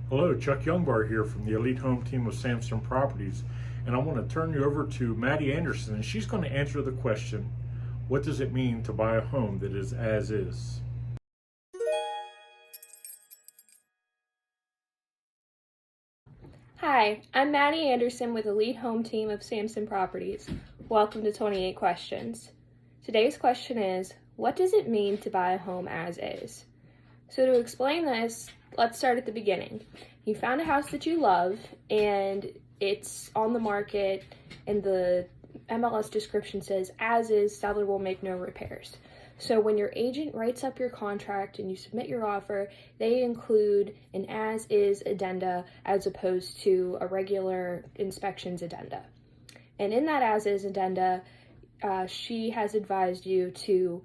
Hello, Chuck Youngbar here from the Elite Home Team of Samson Properties, and I want to turn you over to Maddie Anderson, and she's going to answer the question, what does it mean to buy a home that is as is? Hi, I'm Maddie Anderson with Elite Home Team of Samson Properties. Welcome to 28 Questions. Today's question is, what does it mean to buy a home as is? So to explain this, let's start at the beginning. You found a house that you love and it's on the market and the MLS description says, as is, seller will make no repairs. So when your agent writes up your contract and you submit your offer, they include an as-is addenda as opposed to a regular inspections addenda. And in that as-is addenda, she has advised you to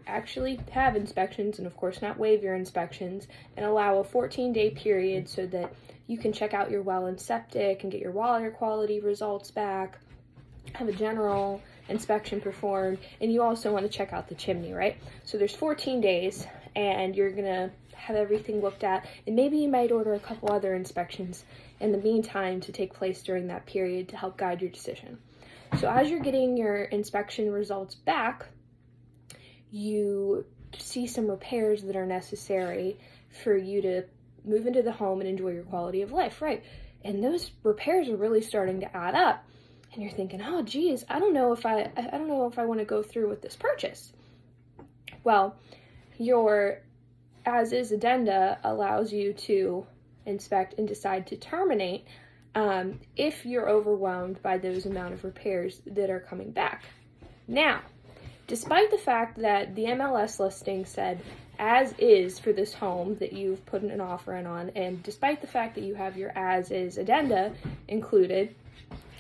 actually have inspections and of course not waive your inspections and allow a 14-day period so that you can check out your well and septic and get your water quality results back, have a general inspection performed, and you also want to check out the chimney, right? So there's 14 days and you're gonna have everything looked at, and maybe you might order a couple other inspections in the meantime to take place during that period to help guide your decision. So as you're getting your inspection results back, you see some repairs that are necessary for you to move into the home and enjoy your quality of life, right? And those repairs are really starting to add up. And you're thinking, oh geez, I don't know if I want to go through with this purchase. Well, your as-is addenda allows you to inspect and decide to terminate if you're overwhelmed by those amount of repairs that are coming back. Now, despite the fact that the MLS listing said as is for this home that you've put an offer in on, and despite the fact that you have your as is addenda included,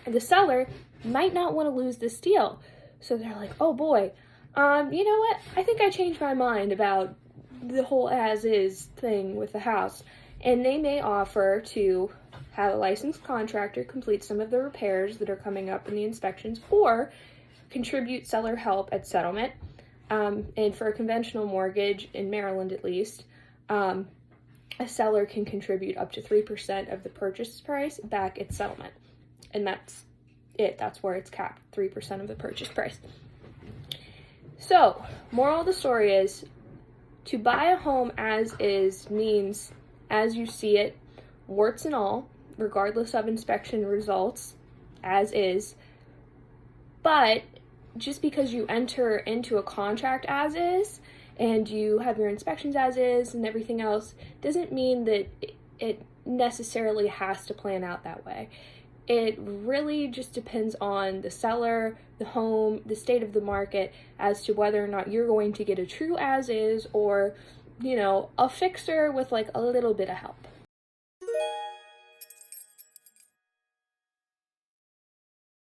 the seller might not want to lose this deal. So they're like, oh boy, you know what? I think I changed my mind about the whole as is thing with the house. And they may offer to have a licensed contractor complete some of the repairs that are coming up in the inspections, or contribute seller help at settlement. And for a conventional mortgage, in Maryland at least, a seller can contribute up to 3% of the purchase price back at settlement. And that's it. That's where it's capped, 3% of the purchase price. So, moral of the story is, to buy a home as is means as you see it, warts and all, regardless of inspection results, as is. But just because you enter into a contract as is and you have your inspections as is and everything else doesn't mean that it necessarily has to plan out that way. It really just depends on the seller, the home, the state of the market as to whether or not you're going to get a true as is or, a fixer with like a little bit of help.